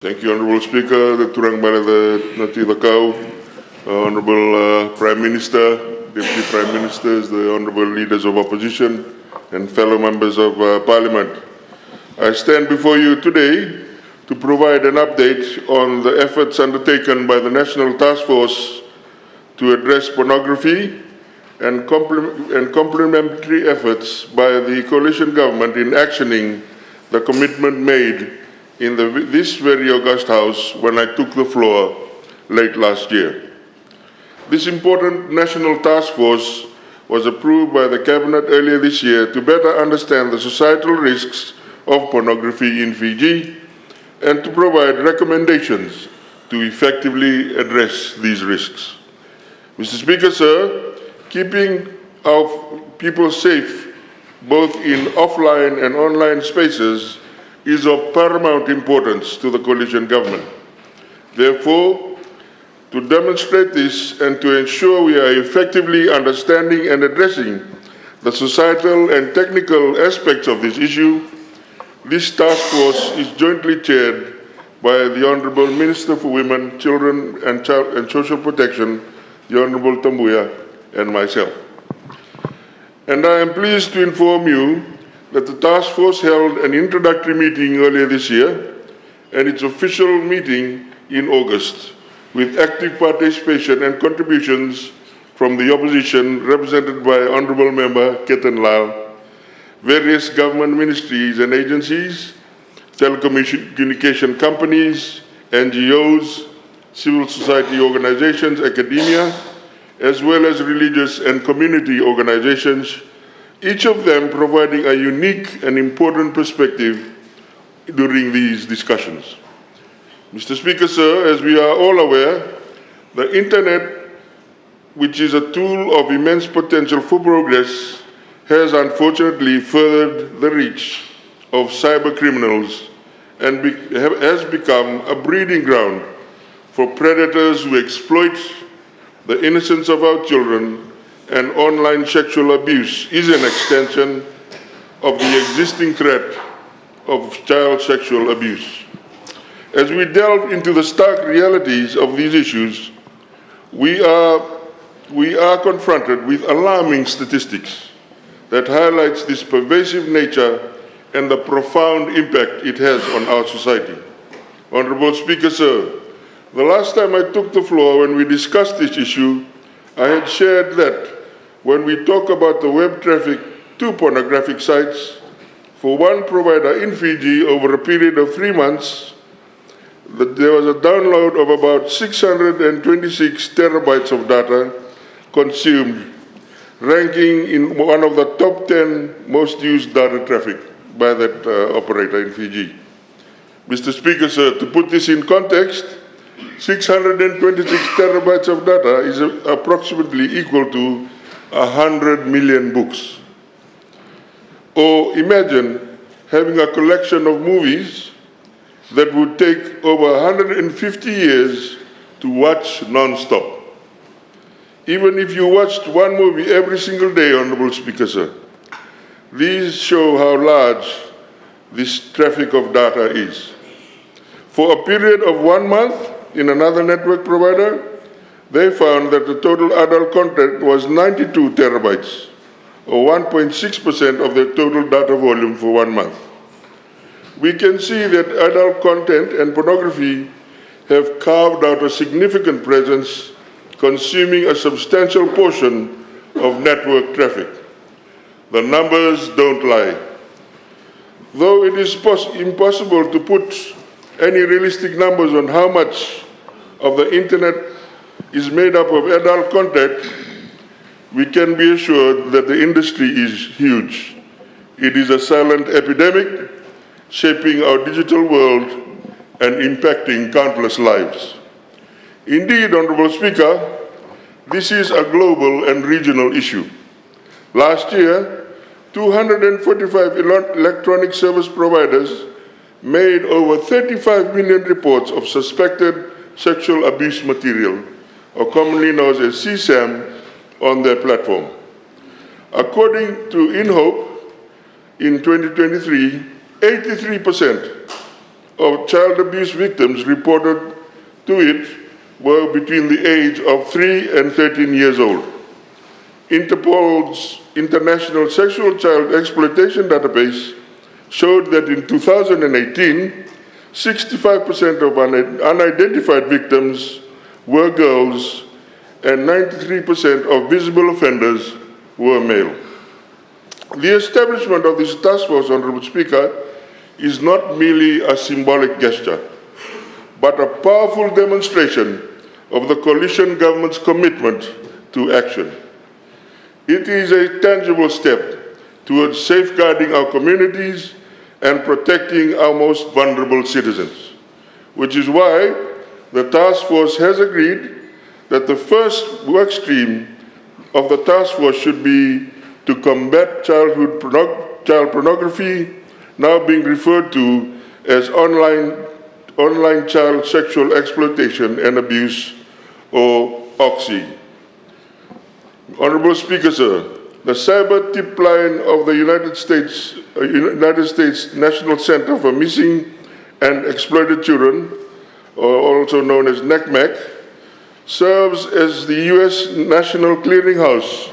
Thank you, Honourable Speaker, the Turang Balada Nati Lakau, Honourable Prime Minister, Deputy Prime Ministers, the Honourable Leaders of Opposition, and fellow members of Parliament. I stand before you today to provide an update on the efforts undertaken by the National Taskforce to address pornography and complementary efforts by the coalition government in actioning the commitment made in this very august House when I took the floor late last year. This important national task force was approved by the Cabinet earlier this year to better understand the societal risks of pornography in Fiji and to provide recommendations to effectively address these risks. Mr. Speaker, sir, keeping our people safe both in offline and online spaces is of paramount importance to the coalition government. Therefore, to demonstrate this and to ensure we are effectively understanding and addressing the societal and technical aspects of this issue, this task force is jointly chaired by the Honourable Minister for Women, Children and Social Protection, the Honourable Tambuya, and myself. And I am pleased to inform you that the task force held an introductory meeting earlier this year and its official meeting in August, with active participation and contributions from the opposition represented by Honourable Member Ketan Lal, various government ministries and agencies, telecommunication companies, NGOs, civil society organizations, academia, as well as religious and community organizations, each of them providing a unique and important perspective during these discussions. Mr. Speaker, sir, as we are all aware, the Internet, which is a tool of immense potential for progress, has unfortunately furthered the reach of cyber criminals and has become a breeding ground for predators who exploit the innocence of our children, and online sexual abuse is an extension of the existing threat of child sexual abuse. As we delve into the stark realities of these issues, we are confronted with alarming statistics that highlights this pervasive nature and the profound impact it has on our society. Honourable Speaker, sir, the last time I took the floor when we discussed this issue, I had shared that when we talk about the web traffic to pornographic sites, for one provider in Fiji over a period of 3 months, there was a download of about 626 terabytes of data consumed, ranking in one of the top 10 most used data traffic by that operator in Fiji. Mr. Speaker, sir, to put this in context, 626 terabytes of data is approximately equal to 100 million books. Or imagine having a collection of movies that would take over 150 years to watch non-stop. Even if you watched one movie every single day, Honourable Speaker, sir, these show how large this traffic of data is. For a period of 1 month in another network provider, they found that the total adult content was 92 terabytes, or 1.6% of the total data volume for 1 month. We can see that adult content and pornography have carved out a significant presence, consuming a substantial portion of network traffic. The numbers don't lie. Though it is impossible to put any realistic numbers on how much of the Internet is made up of adult content, we can be assured that the industry is huge. It is a silent epidemic, shaping our digital world and impacting countless lives. Indeed, Honourable Speaker, this is a global and regional issue. Last year, 245 electronic service providers made over 35 million reports of suspected sexual abuse material, or commonly known as CSAM, on their platform. According to InHope, in 2023, 83% of child abuse victims reported to it were between the age of 3 and 13 years old. Interpol's International Sexual Child Exploitation Database showed that in 2018, 65% of unidentified victims were girls and 93% of visible offenders were male. The establishment of this task force, Honourable Speaker, is not merely a symbolic gesture, but a powerful demonstration of the coalition government's commitment to action. It is a tangible step towards safeguarding our communities and protecting our most vulnerable citizens, which is why the task force has agreed that the first work stream of the task force should be to combat child pornography, now being referred to as online child sexual exploitation and abuse, or OXI. Honourable Speaker, sir, the cyber tip line of the United States National Center for Missing and Exploited Children, or also known as NACMAC, serves as the U.S. National Clearinghouse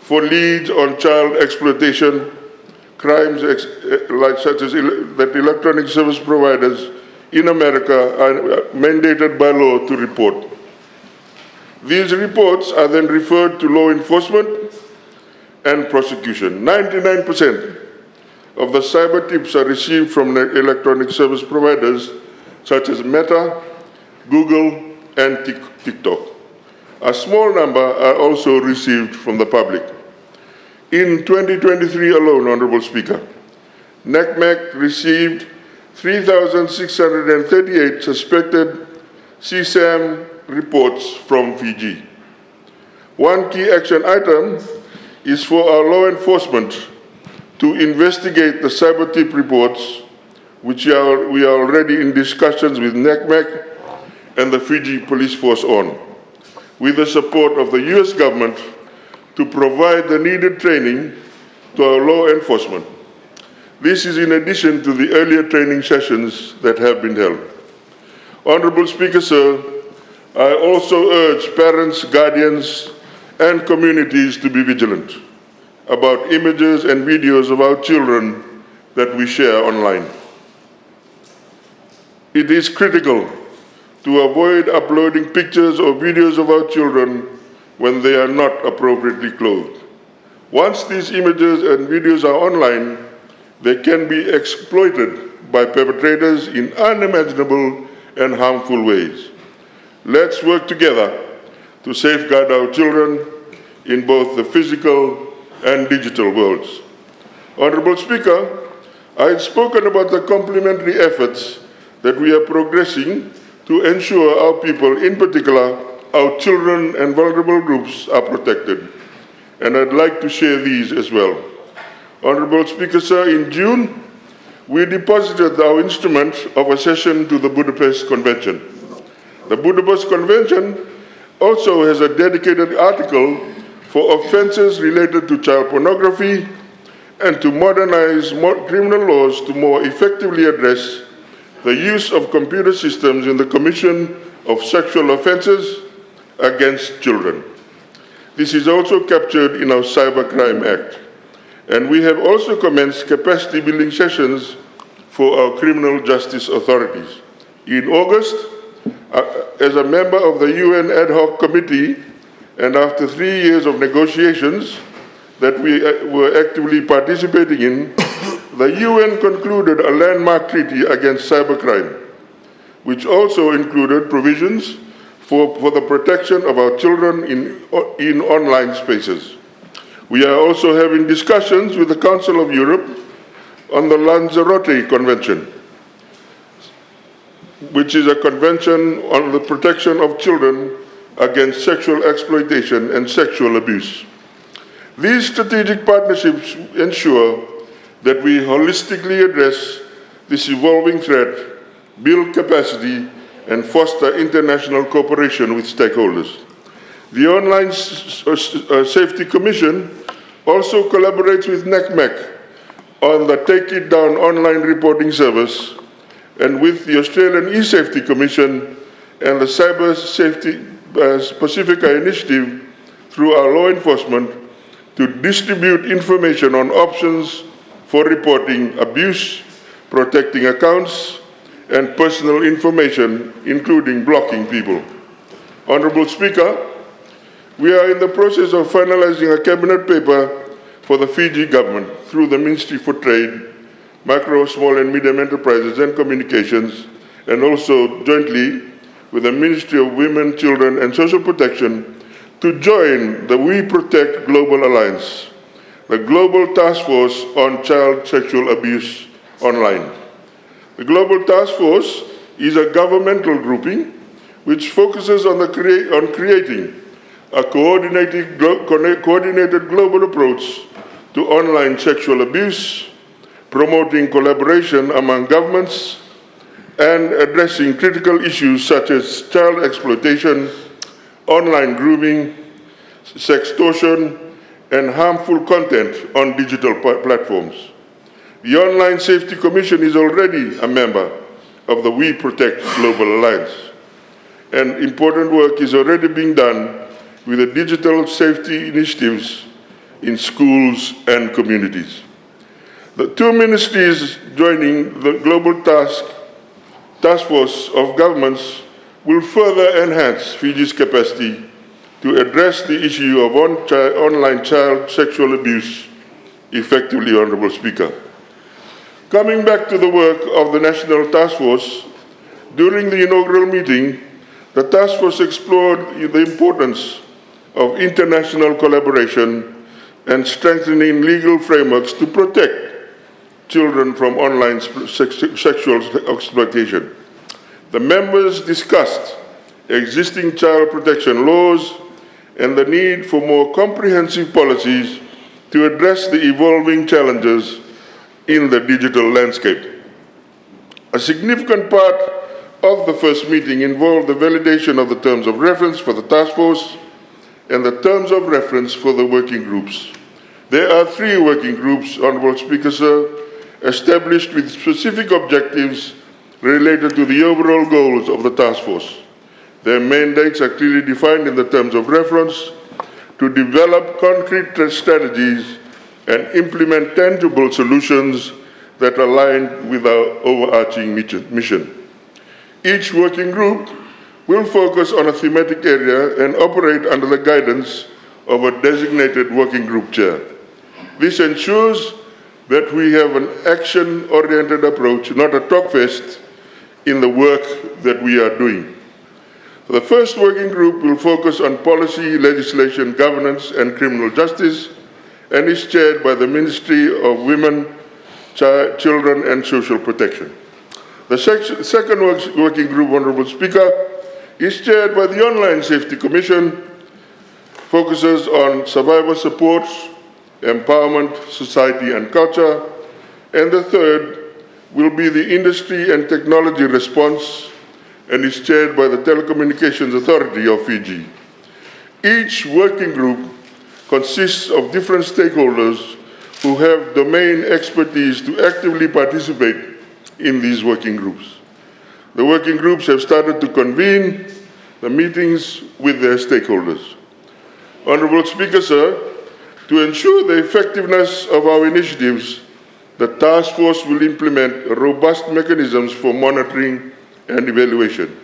for leads on child exploitation crimes such as that electronic service providers in America are mandated by law to report. These reports are then referred to law enforcement and prosecution. 99% of the cyber tips are received from electronic service providers such as Meta, Google, and TikTok. A small number are also received from the public. In 2023 alone, Honourable Speaker, NACMAC received 3,638 suspected CSAM reports from Fiji. One key action item is for our law enforcement to investigate the cyber tip reports, which we are already in discussions with NACMAC and the Fiji Police Force on, with the support of the US government to provide the needed training to our law enforcement. This is in addition to the earlier training sessions that have been held. Honourable Speaker, sir, I also urge parents, guardians, and communities to be vigilant about images and videos of our children that we share online. It is critical to avoid uploading pictures or videos of our children when they are not appropriately clothed. Once these images and videos are online, they can be exploited by perpetrators in unimaginable and harmful ways. Let's work together to safeguard our children in both the physical and digital worlds. Honourable Speaker, I had spoken about the complementary efforts that we are progressing to ensure our people, in particular, our children and vulnerable groups, are protected. And I'd like to share these as well. Honourable Speaker, sir, in June, we deposited our instrument of accession to the Budapest Convention. The Budapest Convention also has a dedicated article for offences related to child pornography and to modernize criminal laws to more effectively address the use of computer systems in the commission of sexual offences against children. This is also captured in our Cybercrime Act. And we have also commenced capacity building sessions for our criminal justice authorities. In August, as a member of the UN Ad Hoc Committee, and after 3 years of negotiations that we were actively participating in, the UN concluded a landmark treaty against cybercrime, which also included provisions for the protection of our children in online spaces. We are also having discussions with the Council of Europe on the Lanzarote Convention, which is a convention on the protection of children against sexual exploitation and sexual abuse. These strategic partnerships ensure that we holistically address this evolving threat, build capacity, and foster international cooperation with stakeholders. The Online Safety Commission also collaborates with NACMAC on the Take It Down online reporting service and with the Australian E-Safety Commission and the Cyber Safety Pacifica Initiative through our law enforcement to distribute information on options for reporting abuse, protecting accounts, and personal information, including blocking people. Honourable Speaker, we are in the process of finalising a cabinet paper for the Fiji government through the Ministry for Trade, Micro, Small and Medium Enterprises and Communications, and also jointly with the Ministry of Women, Children and Social Protection to join the We Protect Global Alliance, the global task force on child sexual abuse online. The Global Task Force is a governmental grouping which focuses on creating a coordinated global approach to online sexual abuse, promoting collaboration among governments, and addressing critical issues such as child exploitation, online grooming, sextortion, and harmful content on digital platforms. The Online Safety Commission is already a member of the We Protect Global Alliance, and important work is already being done with the digital safety initiatives in schools and communities. The two ministries joining the Global Task Force of Governments will further enhance Fiji's capacity to address the issue of online child sexual abuse effectively, Honourable Speaker. Coming back to the work of the National Task Force, during the inaugural meeting, the Task Force explored the importance of international collaboration and strengthening legal frameworks to protect children from online sexual exploitation. The members discussed existing child protection laws and the need for more comprehensive policies to address the evolving challenges in the digital landscape. A significant part of the first meeting involved the validation of the terms of reference for the task force and the terms of reference for the working groups. There are 3 working groups, Honourable Speaker, sir, established with specific objectives related to the overall goals of the task force. Their mandates are clearly defined in the terms of reference to develop concrete strategies and implement tangible solutions that align with our overarching mission. Each working group will focus on a thematic area and operate under the guidance of a designated working group chair. This ensures that we have an action-oriented approach, not a talk fest, in the work that we are doing. The first working group will focus on policy, legislation, governance, and criminal justice, and is chaired by the Ministry of Women, Children and Social Protection. The second working group, Honourable Speaker, is chaired by the Online Safety Commission, focuses on survivor support, empowerment, society and culture, and the third will be the Industry and Technology Response and is chaired by the Telecommunications Authority of Fiji. Each working group consists of different stakeholders who have domain expertise to actively participate in these working groups. The working groups have started to convene the meetings with their stakeholders. Honourable Speaker, sir, to ensure the effectiveness of our initiatives, the task force will implement robust mechanisms for monitoring and evaluation.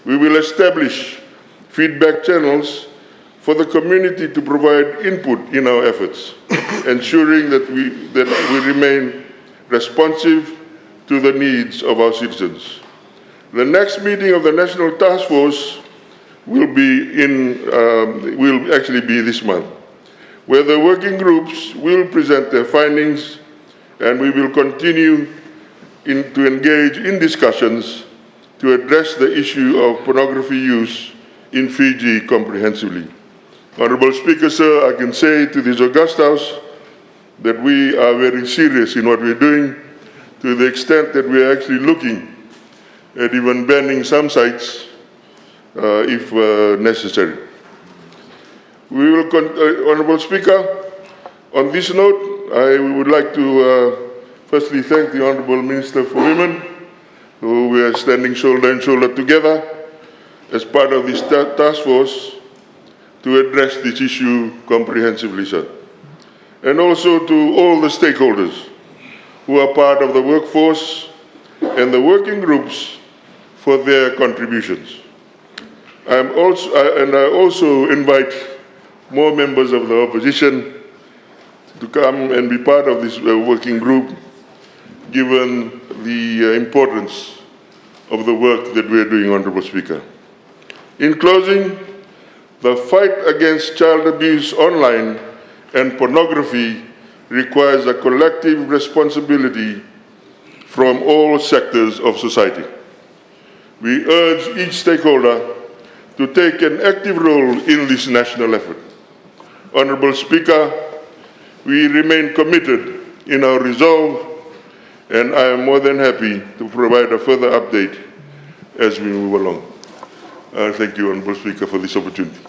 We will establish feedback channels for the community to provide input in our efforts, ensuring that we remain responsive to the needs of our citizens. The next meeting of the National Task Force will actually be this month, where the working groups will present their findings, and we will continue to engage in discussions to address the issue of pornography use in Fiji comprehensively. Honourable Speaker, sir, I can say to this august House that we are very serious in what we're doing, to the extent that we are actually looking at even banning some sites if necessary. We will, Honourable Speaker, on this note, I would like to firstly thank the Honourable Minister for Women, So we are standing shoulder and shoulder together as part of this task force to address this issue comprehensively, sir. And also to all the stakeholders who are part of the workforce and the working groups for their contributions. I also invite more members of the opposition to come and be part of this working group, given the importance of the work that we are doing, Honourable Speaker. In closing, the fight against child abuse online and pornography requires a collective responsibility from all sectors of society. We urge each stakeholder to take an active role in this national effort. Honourable Speaker, we remain committed in our resolve, and I am more than happy to provide a further update as we move along. Thank you, Honourable Speaker, for this opportunity.